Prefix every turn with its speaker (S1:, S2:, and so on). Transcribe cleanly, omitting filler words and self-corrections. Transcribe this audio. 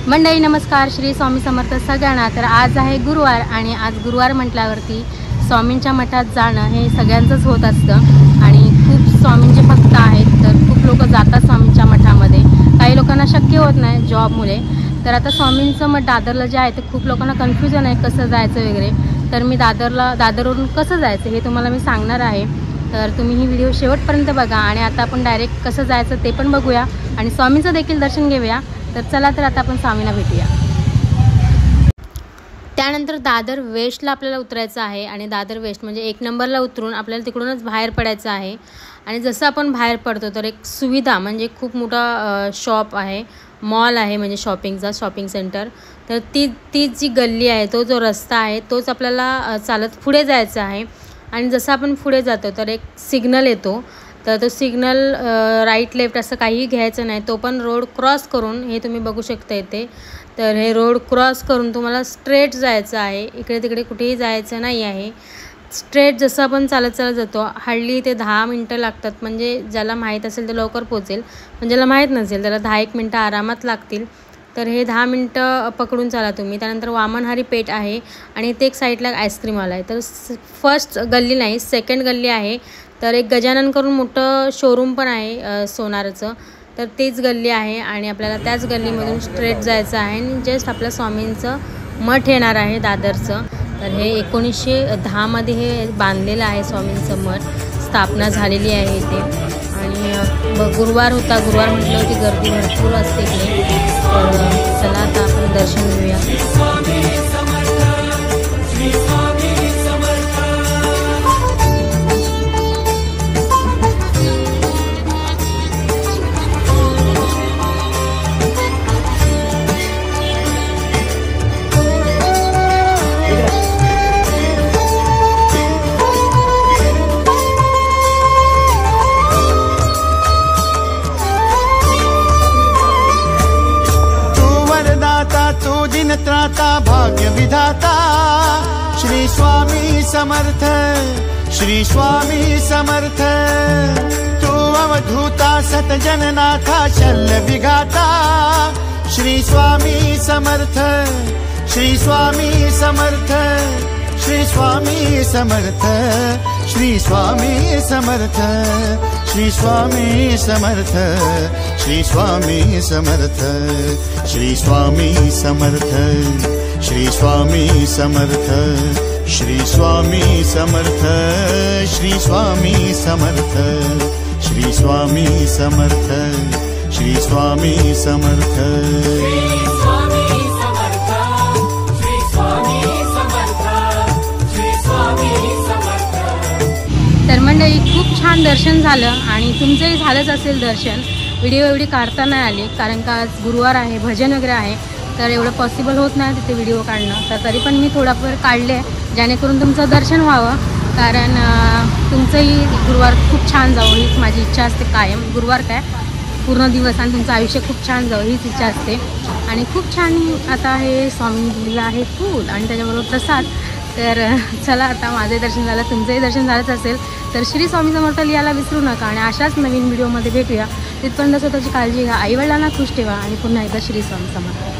S1: मंडळी नमस्कार, श्री स्वामी समर्थ सगळ्यांना। तर आज आहे गुरुवार आणि आज गुरुवार म्हटल्यावरती स्वामींच्या मठात जाणं हे सगळ्यांचंच होत असतं आणि खूप स्वामींचे भक्त आहेत तर खूप लोक जातात स्वामींच्या मठामध्ये। काही लोकांना शक्य होत नाही जॉबमुळे। तर आता स्वामींचं मठ दादरला जे आहे ते खूप लोकांना कन्फ्युजन आहे कसं जायचं वगैरे। तर मी दादरवरून कसं जायचं हे तुम्हाला मी सांगणार आहे। तर तुम्ही ही व्हिडिओ शेवटपर्यंत बघा आणि आता आपण डायरेक्ट कसं जायचं ते पण बघूया आणि स्वामींचं देखील दर्शन घेऊया। तर चला तर आता आपण स्वामींना भेटूया। त्यानंतर दादर वेस्टला आपल्याला उतरायचं आहे आणि दादर वेस्ट म्हणजे 1 नंबरला उतरून आपल्याला तिकडूनच बाहेर पडायचं आहे। आणि जसं आपण बाहेर पडतो तर एक सुविधा म्हणजे खूप मोठा शॉप आहे, मॉल आहे म्हणजे शॉपिंग सेंटर। तर ती जी गल्ली आहे, तो जो रस्ता आहे तोच आपल्याला चालत पुढे जायचं आहे। आणि जसं आपण पुढे जातो तर एक सिग्नल येतो, तर तो सिग्नल राईट लेफ्ट असं काही घ्यायचं नाही, तो पण रोड क्रॉस करून हे तुम्ही बघू शकता इथे। तर हे रोड क्रॉस करून तुम्हाला स्ट्रेट जायचं आहे, इकडे तिकडे कुठेही जायचं नाही आहे। स्ट्रेट जसं आपण चालत जातो हार्डली ते 10 मिनटं लागतात, म्हणजे ज्याला माहीत असेल तर लवकर पोहोचेल, पण ज्याला माहीत नसेल त्याला 10-1 मिनटं आरामात लागतील। तर हे 10 मिनटं पकडून चाला तुम्ही। त्यानंतर वामनहरी पेठ आहे आणि ते एक साईडला आईस्क्रीमवाला आहे। तर फर्स्ट गल्ली नाही, सेकंड गल्ली आहे। तर एक गजानन करून मोठं शोरूम पण आहे सोनाराचं, तर तीच गल्ली आहे आणि आपल्याला त्याच गल्लीमधून स्ट्रेट जायचं आहे आणि जस्ट आपल्या स्वामींचं मठ येणार आहे दादरचं। तर हे 1910 मध्ये हे बांधलेलं आहे स्वामींचं मठ, स्थापना झालेली आहे इथे। आणि गुरुवार होता, गुरुवार म्हटलं होती गर्दी भरपूर असते इकडे। तर चला आता आपण दर्शन घेऊया।
S2: त्राता भाग्य विधाता श्री स्वामी समर्थ, श्री स्वामी समर्थ। तू अवधूता सतजननाथा शल्य विघाता श्री स्वामी समर्थ, श्री स्वामी समर्थ, श्री स्वामी समर्थ, श्री स्वामी समर्थ, श्री स्वामी समर्थ, श्री स्वामी समर्थ, श्री स्वामी समर्थ, श्री स्वामी समर्थ, श्री स्वामी समर्थ, श्री स्वामी समर्थ, श्री स्वामी समर्थ, श्री स्वामी समर्थ।
S1: तर मंडळी खूप छान दर्शन झालं आणि तुमचंही झालंच असेल दर्शन। व्हिडिओ एवढी काढता नाही आली कारण का आज गुरुवार आहे, भजन वगैरे आहे, तर एवढं पॉसिबल होत नाही तिथे व्हिडिओ काढणं। तर तरी पण मी थोडाफार काढले जेणेकरून तुमचं दर्शन व्हावं, कारण तुमचंही गुरुवार खूप छान जावं हीच माझी इच्छा असते कायम। गुरुवार काय पूर्ण दिवस आणि तुमचं आयुष्य खूप छान जावं हीच इच्छा असते। आणि खूप छान आता हे स्वामी दिलेलं आहे फूल आणि त्याच्याबरोबर प्रसाद। तर चला आता माझे दर्शन झालं, तुमचंही दर्शन झालंच असेल तर श्री स्वामी समर्थ लिहायला विसरू नका आणि अशाच नवीन व्हिडिओमध्ये भेटूया। तिथपर्यंत स्वतःची काळजी घ्या, आईवडिलांना खुश ठेवा आणि पुन्हा एकदा श्री स्वामी समर्थ।